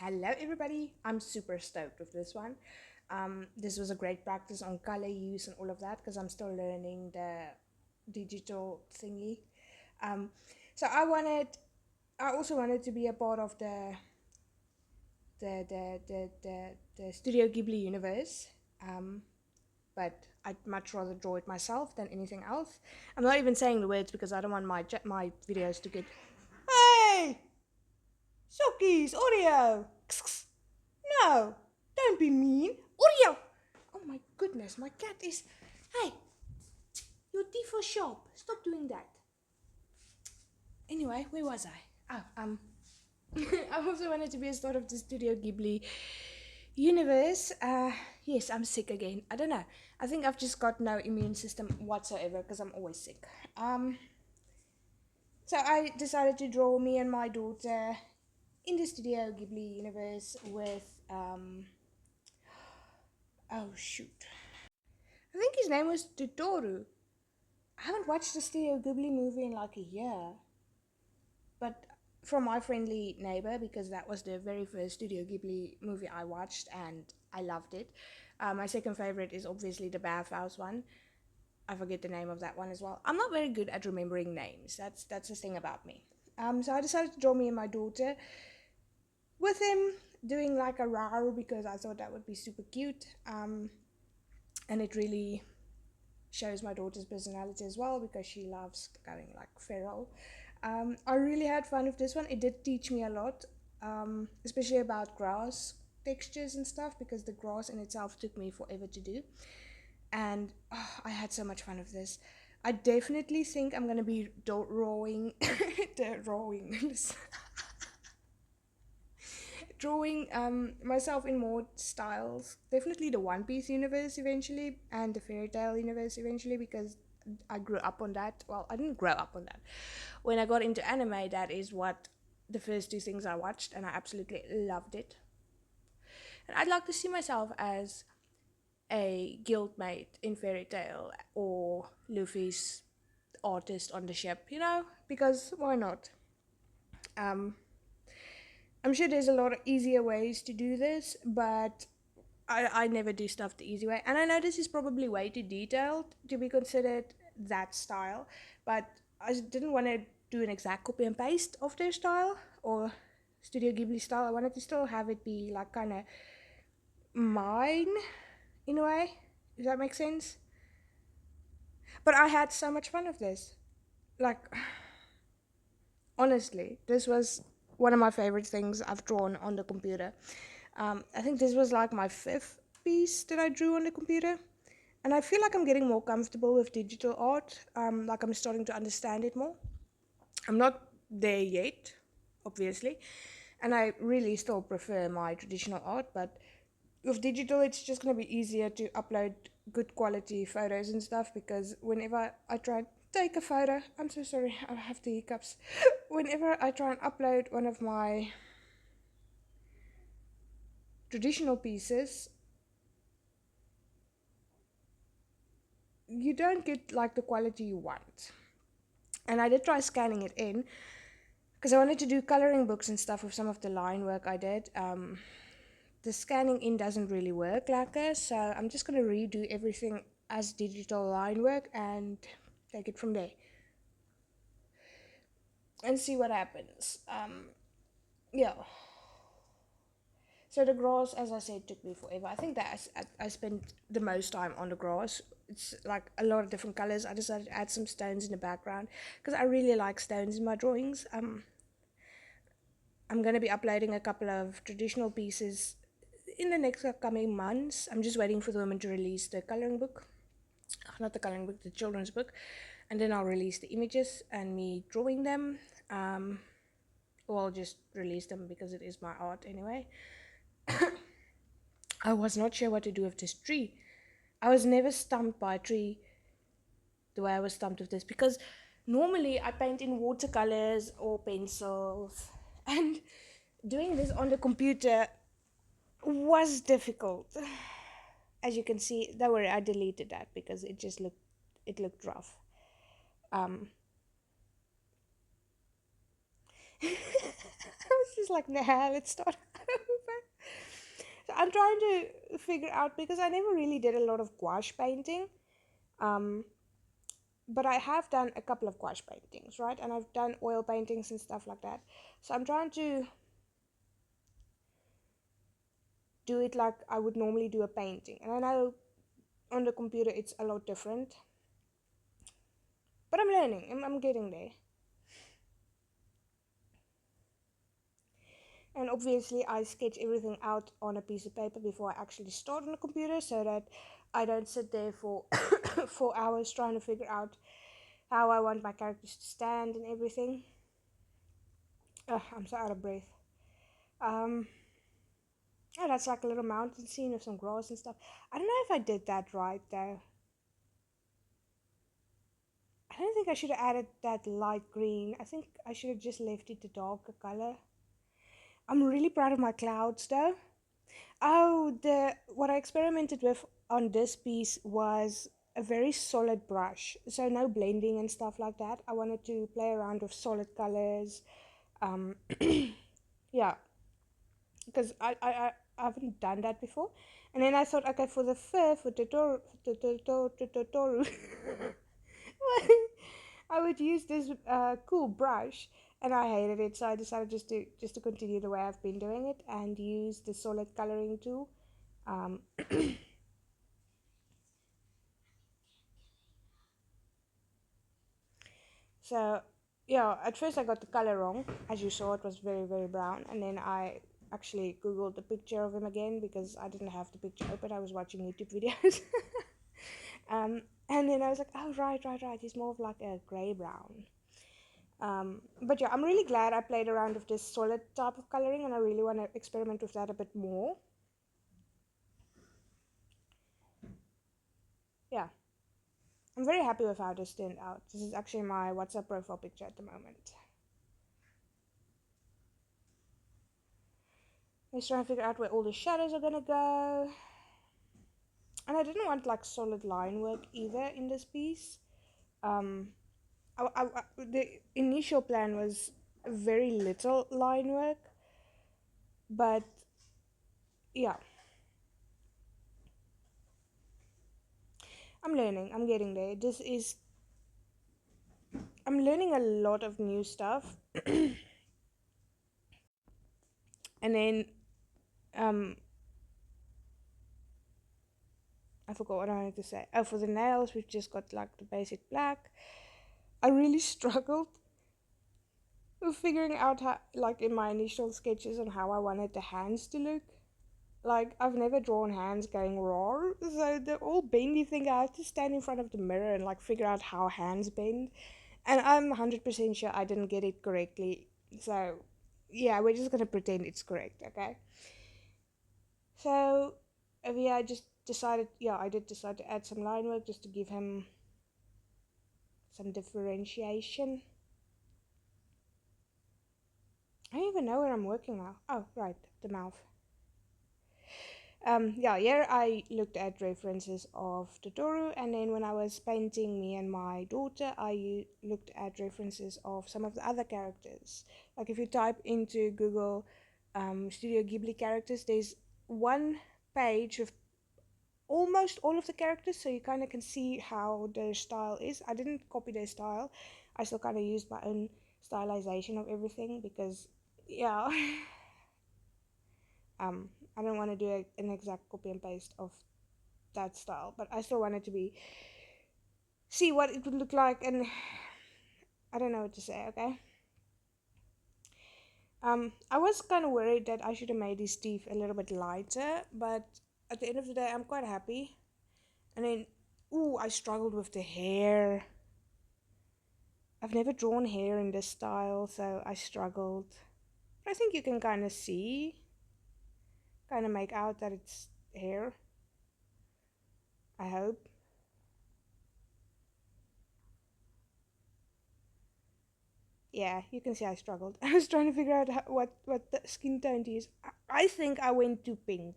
Hello everybody, I'm super stoked with this one. This was a great practice on color use and all of that because I'm still learning the digital thingy. Um, so I also wanted to be a part of the Studio Ghibli universe. Um, but I'd much rather draw it myself than anything else. I'm not even saying the words because I don't want my videos to get. Hey, Shoki's audio. No, don't be mean. Audio! Oh my goodness, my cat is. Hey, your teeth are sharp. Stop doing that. Anyway, where was I? I also wanted to be a part of the Studio Ghibli universe. Yes, I'm sick again. I don't know. I think I've just got no immune system whatsoever because I'm always sick. So I decided to draw me and my daughter in the Studio Ghibli universe with oh shoot. I think his name was Totoro. I haven't watched the Studio Ghibli movie in like a year, but from my friendly neighbor because that was the very first Studio Ghibli movie I watched and I loved it. My second favorite is obviously the bathhouse one. I forget the name of that one as well. I'm not very good at remembering names. That's the thing about me. So I decided to draw me and my daughter with him doing like a row because I thought that would be super cute. And it really shows my daughter's personality as well because she loves going like feral. I really had fun with this one. It did teach me a lot, especially about grass textures and stuff because the grass in itself took me forever to do. And I had so much fun with this. I definitely think I'm gonna be drawing, drawing, drawing myself in more styles. Definitely the One Piece universe eventually and the fairy tale universe eventually because I grew up on that. Well, I didn't grow up on that. When I got into anime, that is what the first two things I watched, and I absolutely loved it. And I'd like to see myself as a guildmate in fairy tale or Luffy's artist on the ship, because why not? Um, I'm sure there's a lot of easier ways to do this, but I never do stuff the easy way. And I know this is probably way too detailed to be considered that style, but I didn't want to do an exact copy and paste of their style or Studio Ghibli style. I wanted to still have it be like kind of mine in a way. Does that make sense? But I had so much fun with this. Like, honestly, this was one of my favorite things I've drawn on the computer. I think this was like my fifth piece that I drew on the computer. And I feel like I'm getting more comfortable with digital art. Like I'm starting to understand it more. I'm not there yet, obviously. And I really still prefer my traditional art, but with digital, it's just going to be easier to upload good quality photos and stuff because whenever I try and take a photo, I'm so sorry, I have the hiccups. Whenever I try and upload one of my traditional pieces, you don't get like the quality you want. And I did try scanning it in because I wanted to do coloring books and stuff with some of the line work I did. The scanning in doesn't really work like this, so I'm just going to redo everything as digital line work and take it from there and see what happens. Yeah. So the grass, as I said, took me forever. I think that I spent the most time on the grass. It's like a lot of different colors. I decided to add some stones in the background because I really like stones in my drawings. I'm going to be uploading a couple of traditional pieces in the next upcoming months. I'm just waiting for the woman to release the coloring book. Not the coloring book, the children's book. And then I'll release the images and me drawing them. Or I'll just release them because it is my art anyway. I was not sure what to do with this tree. I was never stumped by a tree the way I was stumped with this because normally I paint in watercolors or pencils, and doing this on the computer was difficult. As you can see, don't worry, I deleted that because it looked rough. Um, I was just like, nah, let's start over. So I'm trying to figure out because I never really did a lot of gouache painting. Um, but I have done a couple of gouache paintings, right? And I've done oil paintings and stuff like that. So I'm trying to do it like I would normally do a painting. And I know on the computer it's a lot different, but I'm learning. I'm getting there. And obviously, I sketch everything out on a piece of paper before I actually start on the computer so that I don't sit there for 4 hours trying to figure out how I want my characters to stand and everything. Ugh, I'm so out of breath. Um, oh, that's like a little mountain scene with some grass and stuff. I don't know if I did that right though. I don't think I should have added that light green. I think I should have just left it a darker color. I'm really proud of my clouds though. Oh, the what I experimented with on this piece was a very solid brush, so no blending and stuff like that. I wanted to play around with solid colors. Um, yeah, because I haven't done that before. And then I thought, okay, for the fur, for Totoru, I would use this cool brush, and I hated it, so I decided just to continue the way I've been doing it and use the solid coloring tool. Um, So, yeah, at first I got the color wrong. As you saw, it was very, very brown. And then I actually Googled the picture of him again because I didn't have the picture open. I was watching YouTube videos. And then I was like, oh, right, right, right. He's more of like a gray brown. But yeah, I'm really glad I played around with this solid type of coloring and I really want to experiment with that a bit more. Yeah, I'm very happy with how this turned out. This is actually my WhatsApp profile picture at the moment. Let's try and figure out where all the shadows are gonna go. And I didn't want like solid line work either in this piece. Um, the initial plan was very little line work, but yeah, I'm learning. I'm getting there. I'm learning a lot of new stuff, and then um, I forgot what I wanted to say. Oh, for the nails, we've just got like the basic black. I really struggled with figuring out how, like in my initial sketches, on how I wanted the hands to look. Like, I've never drawn hands going raw, so the all bendy thing, I have to stand in front of the mirror and like figure out how hands bend. And I'm 100% sure I didn't get it correctly. So, yeah, we're just gonna pretend it's correct, okay? So, yeah, I did decide to add some line work just to give him some differentiation. I don't even know where I'm working now. Oh, right, the mouth. Yeah, here I looked at references of Totoro, and then when I was painting me and my daughter, I looked at references of some of the other characters. Like if you type into Google Studio Ghibli characters, there's one page of almost all of the characters, so you kind of can see how their style is. I didn't copy their style, I still kind of used my own stylization of everything because, yeah. I don't want to do an exact copy and paste of that style, but I still wanted to see what it would look like, and I don't know what to say. Okay. I was kind of worried that I should have made his teeth a little bit lighter, but at the end of the day, I'm quite happy. And then, ooh, I struggled with the hair. I've never drawn hair in this style, so I struggled. But I think you can kind of make out that it's hair. I hope. Yeah, you can see I struggled. I was trying to figure out what the skin tone to use. I think I went to pink.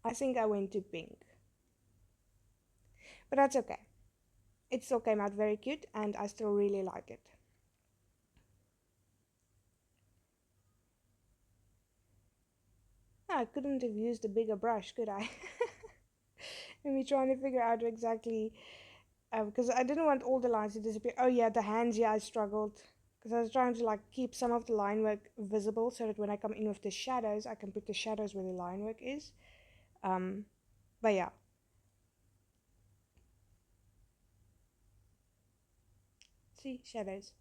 I think I went to pink. But that's okay. it still came out very cute and I still really like it. I couldn't have used a bigger brush, could I? And me trying to figure out exactly, because I didn't want all the lines to disappear. Oh yeah, the hands, yeah, I struggled. Because I was trying to like keep some of the line work visible so that when I come in with the shadows, I can put the shadows where the line work is. Um, but yeah. See, shadows.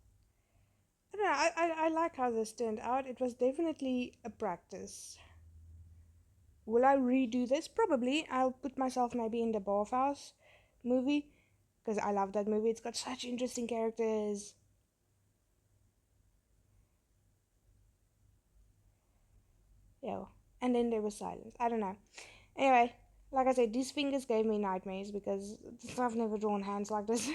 I don't know, I like how this turned out. It was definitely a practice. Will I redo this? Probably. I'll put myself maybe in the bathhouse movie because I love that movie. It's got such interesting characters. Yeah. And then there was silence. I don't know. Anyway, like I said, these fingers gave me nightmares because I've never drawn hands like this.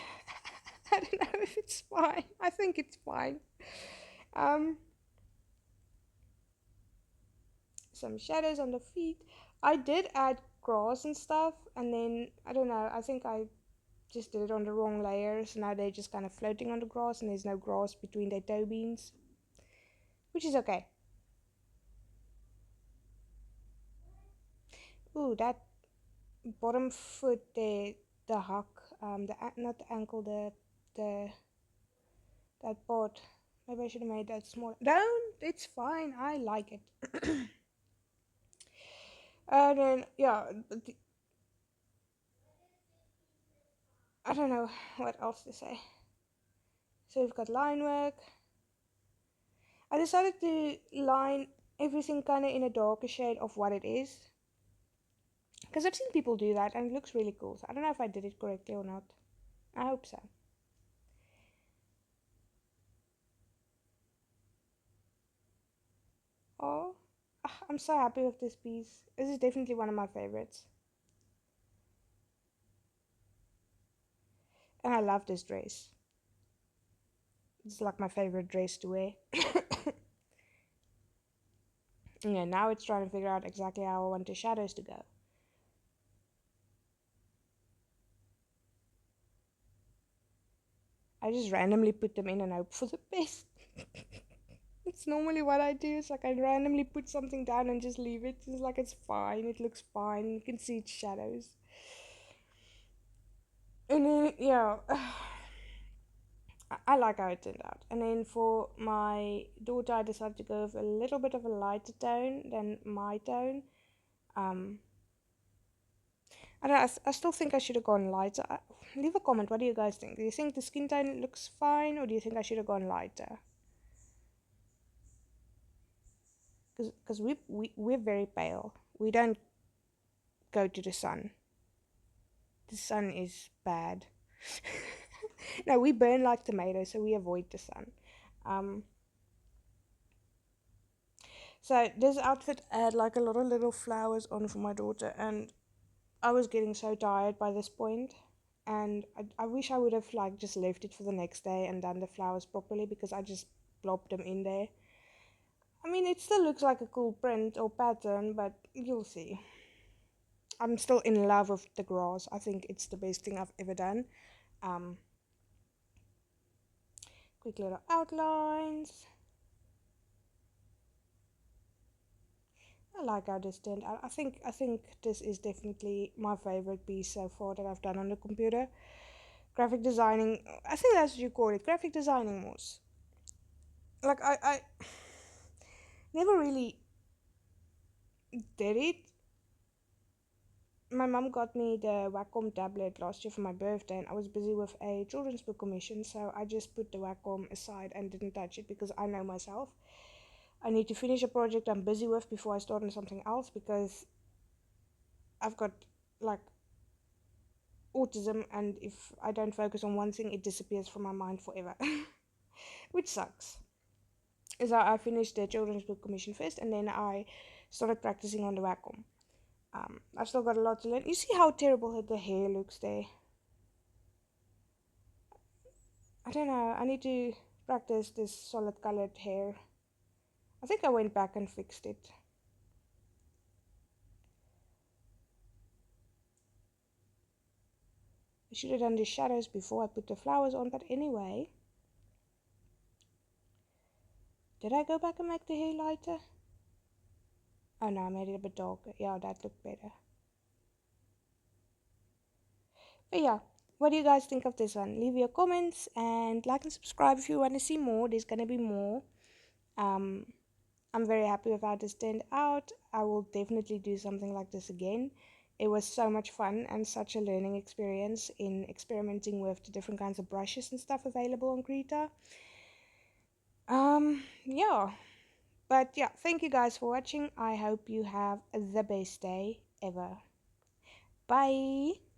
I don't know if it's fine. I think it's fine. Um, some shadows on the feet. I did add grass and stuff, and then I don't know. I think I just did it on the wrong layers. Now they're just kind of floating on the grass, and there's no grass between their toe beans, which is okay. Ooh, that bottom foot there, the hock, not the ankle, the that part. Maybe I should have made that smaller. Don't. It's fine. I like it. And then yeah, I don't know what else to say. So we've got line work. I decided to line everything kind of in a darker shade of what it is. Because I've seen people do that and it looks really cool. So I don't know if I did it correctly or not. I hope so. Oh, I'm so happy with this piece. This is definitely one of my favorites. And I love this dress. It's like my favorite dress to wear. Yeah, now it's trying to figure out exactly how I want the shadows to go. I just randomly put them in and hope for the best. It's normally what I do. It's like I randomly put something down and just leave it. It's like it's fine. It looks fine. You can see its shadows. And then, yeah, I like how it turned out. And then for my daughter, I decided to go with a little bit of a lighter tone than my tone. Um, I don't know, I still think I should have gone lighter. Leave a comment. What do you guys think? Do you think the skin tone looks fine, or do you think I should have gone lighter? Because we're very pale. We don't go to the sun. The sun is bad. No, we burn like tomatoes, so we avoid the sun. Um, so this outfit had like a lot of little flowers on for my daughter, and I was getting so tired by this point, and I wish I would have like just left it for the next day and done the flowers properly because I just blobbed them in there. I mean, it still looks like a cool print or pattern, but you'll see. I'm still in love with the grass. I think it's the best thing I've ever done. Um, quick little outlines. I like how this turned out. I think this is definitely my favorite piece so far that I've done on the computer. Graphic designing. I think that's what you call it. Graphic designing was like I never really did it. My mum got me the Wacom tablet last year for my birthday, and I was busy with a children's book commission, so I just put the Wacom aside and didn't touch it because I know myself. I need to finish a project I'm busy with before I start on something else because I've got like autism, and if I don't focus on one thing, it disappears from my mind forever, which sucks. So I finished the children's book commission first, and then I started practicing on the Wacom. I've still got a lot to learn. You see how terrible the hair looks there? I don't know. I need to practice this solid colored hair. I think I went back and fixed it. I should have done the shadows before I put the flowers on, but anyway. Did I go back and make the hair lighter? Oh no, I made it a bit darker. Yeah, that looked better. But yeah, what do you guys think of this one? Leave your comments and like and subscribe if you want to see more. There's gonna be more. Um, I'm very happy with how this turned out. I will definitely do something like this again. It was so much fun and such a learning experience in experimenting with the different kinds of brushes and stuff available on Krita. Yeah. But yeah, thank you guys for watching. I hope you have the best day ever. Bye.